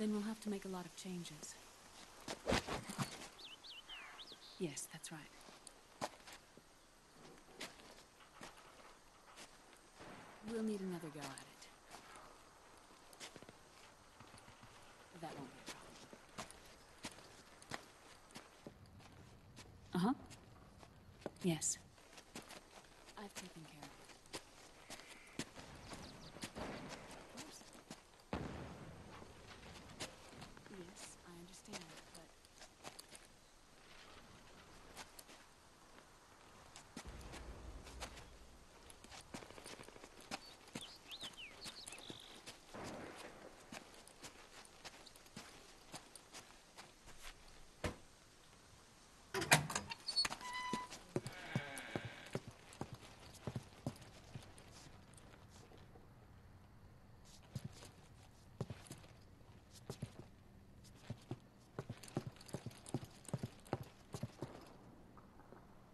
Then we'll have to make a lot of changes. Yes, that's right. We'll need another go at it. That won't be a problem. Uh-huh. Yes. I've taken care of it. Of course. Yes, I understand, but...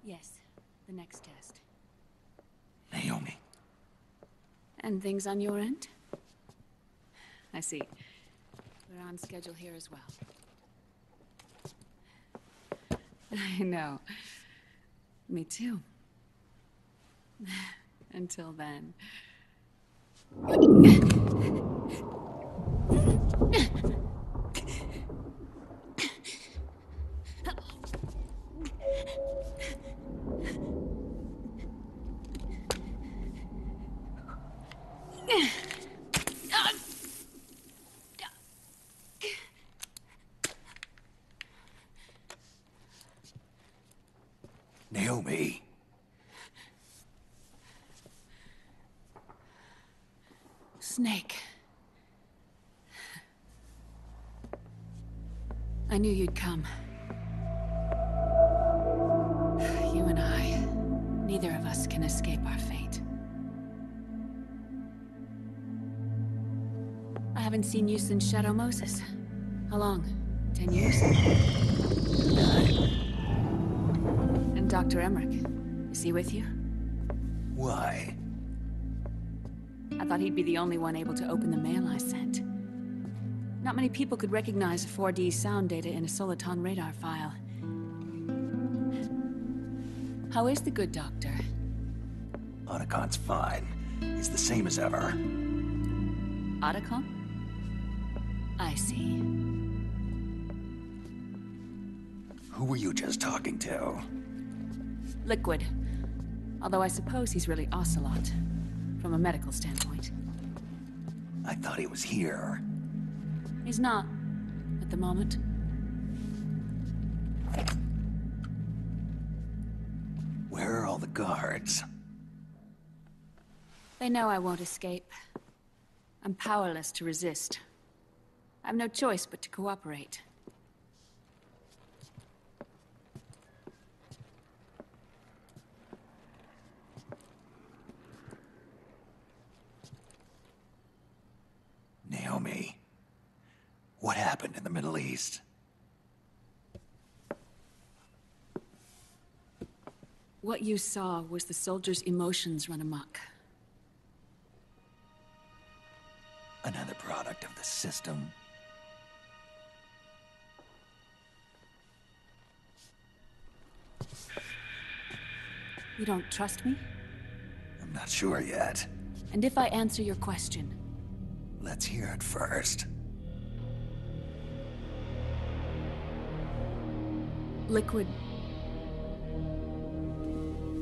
Yes, the next test. Naomi. And things on your end? I see. We're on schedule here as well. I know. Me too. Until then. Naomi. Snake. I knew you'd come. You and I, neither of us can escape our fate. I haven't seen you since Shadow Moses. How long? 10 years? 9. And Dr. Emmerich, is he with you? Why? I thought he'd be the only one able to open the mail I sent. Not many people could recognize 4D sound data in a Soliton radar file. How is the good doctor? Otacon's fine. He's the same as ever. Otacon? I see. Who were you just talking to? Liquid. Although I suppose he's really Ocelot, from a medical standpoint. I thought he was here. He's not, at the moment. Where are all the guards? They know I won't escape. I'm powerless to resist. I have no choice but to cooperate. Naomi. What happened in the Middle East? What you saw was the soldiers' emotions run amok. Another product of the system. You don't trust me? I'm not sure yet. And if I answer your question? Let's hear it first. Liquid...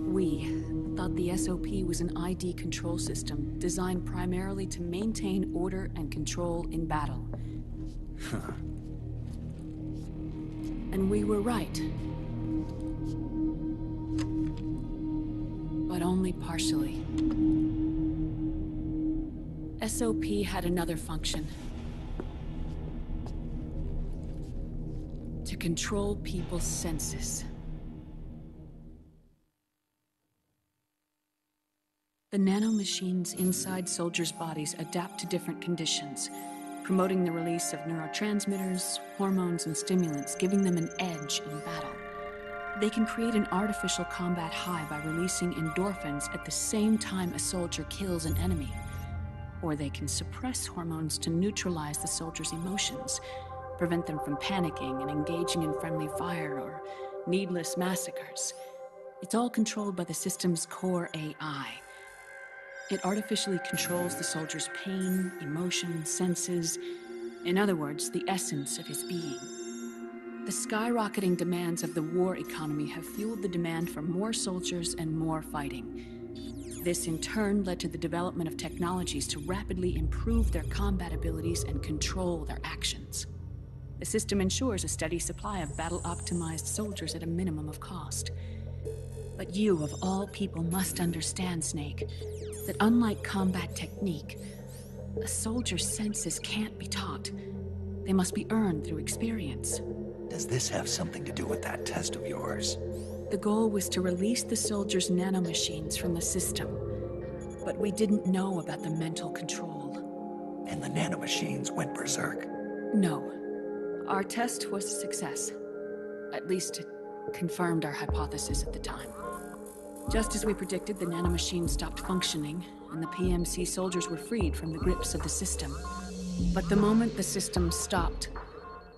We thought the SOP was an ID control system designed primarily to maintain order and control in battle. And we were right. But only partially. SOP had another function. To control people's senses. The nanomachines inside soldiers' bodies adapt to different conditions, promoting the release of neurotransmitters, hormones, and stimulants, giving them an edge in battle. They can create an artificial combat high by releasing endorphins at the same time a soldier kills an enemy. Or they can suppress hormones to neutralize the soldiers' emotions, prevent them from panicking and engaging in friendly fire or needless massacres. It's all controlled by the system's core AI. It artificially controls the soldier's pain, emotion, senses, in other words, the essence of his being. The skyrocketing demands of the war economy have fueled the demand for more soldiers and more fighting. This in turn led to the development of technologies to rapidly improve their combat abilities and control their actions. The system ensures a steady supply of battle-optimized soldiers at a minimum of cost. But you, of all people, must understand, Snake, that unlike combat technique, a soldier's senses can't be taught. They must be earned through experience. Does this have something to do with that test of yours? The goal was to release the soldiers' nanomachines from the system, but we didn't know about the mental control. And the nanomachines went berserk? No. Our test was a success. At least it confirmed our hypothesis at the time. Just as we predicted, the nanomachines stopped functioning, and the PMC soldiers were freed from the grips of the system. But the moment the system stopped,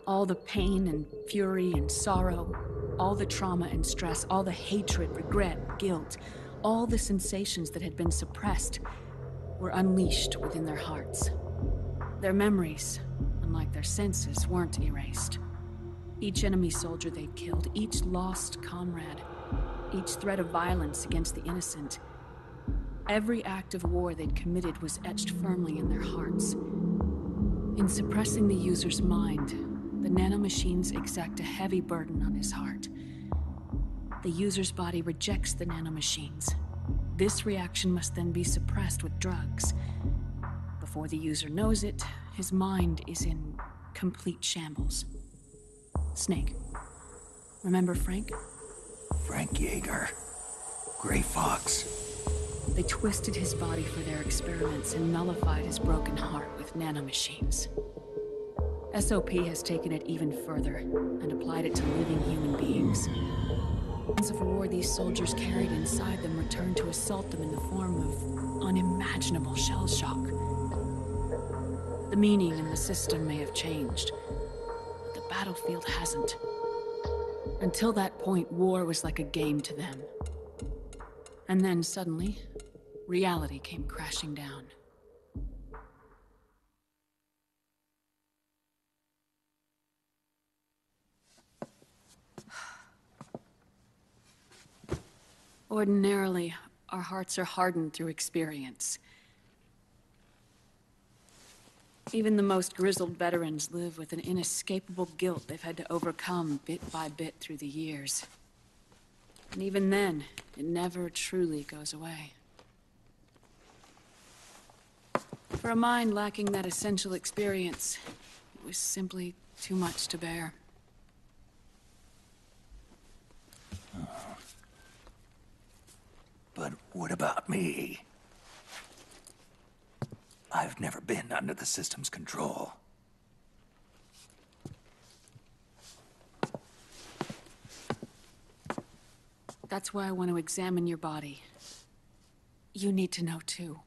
all the pain and fury and sorrow, all the trauma and stress, all the hatred, regret, guilt, all the sensations that had been suppressed were unleashed within their hearts. Their memories, unlike their senses, weren't erased. Each enemy soldier they'd killed, each lost comrade, each threat of violence against the innocent, every act of war they'd committed was etched firmly in their hearts. In suppressing the user's mind, the nanomachines exact a heavy burden on his heart. The user's body rejects the nanomachines. This reaction must then be suppressed with drugs. Before the user knows it, his mind is in complete shambles. Snake. Remember Frank? Frank Yeager. Gray Fox. They twisted his body for their experiments and nullified his broken heart with nanomachines. SOP has taken it even further and applied it to living human beings. As of war these soldiers carried inside them returned to assault them in the form of unimaginable shell shock. The meaning in the system may have changed, but the battlefield hasn't. Until that point, war was like a game to them. And then suddenly, reality came crashing down. Ordinarily, our hearts are hardened through experience. Even the most grizzled veterans live with an inescapable guilt they've had to overcome bit by bit through the years. And even then, it never truly goes away. For a mind lacking that essential experience, it was simply too much to bear. But what about me? I've never been under the system's control. That's why I want to examine your body. You need to know too.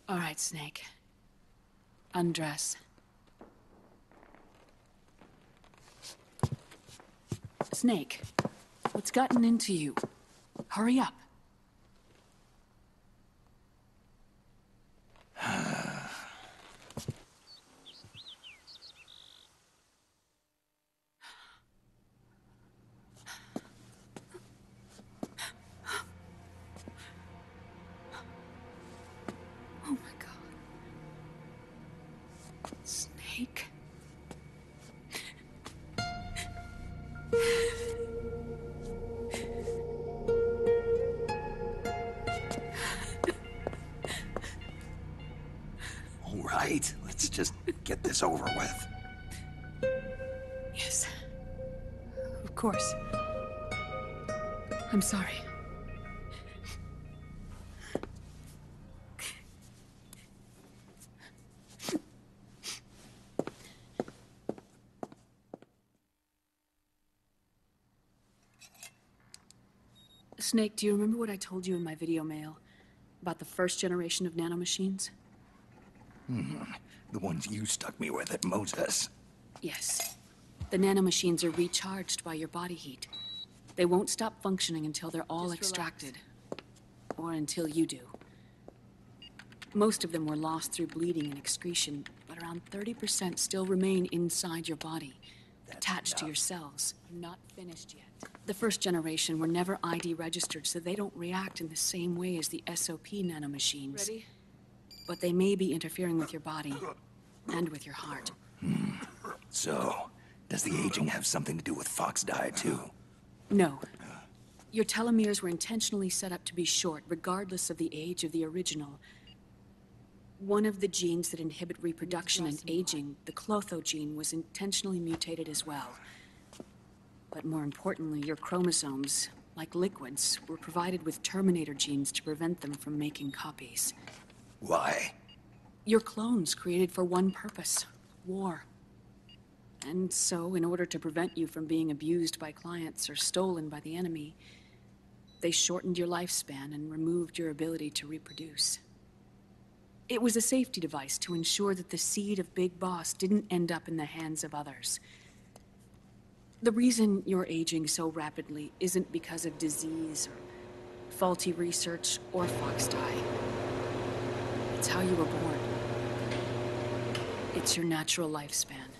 All right, Snake. Undress. Snake, what's gotten into you? Hurry up. Oh my God. Snake. All right, let's just get this over with. Yes. Of course. I'm sorry. Snake, do you remember what I told you in my video mail about the first generation of nanomachines? The ones you stuck me with at Moses. Yes. The nanomachines are recharged by your body heat. They won't stop functioning until they're all extracted. Or until you do. Most of them were lost through bleeding and excretion, but around 30% still remain inside your body, attached to your cells. I'm not finished yet. The first generation were never ID registered, so they don't react in the same way as the SOP nanomachines. Ready? But they may be interfering with your body, and with your heart. So, does the aging have something to do with Fox diet too? No. Your telomeres were intentionally set up to be short, regardless of the age of the original. One of the genes that inhibit reproduction and aging, the Clotho gene, was intentionally mutated as well. But more importantly, your chromosomes, like liquids, were provided with terminator genes to prevent them from making copies. Why? Your clones created for one purpose: war. And so, in order to prevent you from being abused by clients or stolen by the enemy, they shortened your lifespan and removed your ability to reproduce. It was a safety device to ensure that the seed of Big Boss didn't end up in the hands of others. The reason you're aging so rapidly isn't because of disease or faulty research or Fox die. It's how you were born. It's your natural lifespan.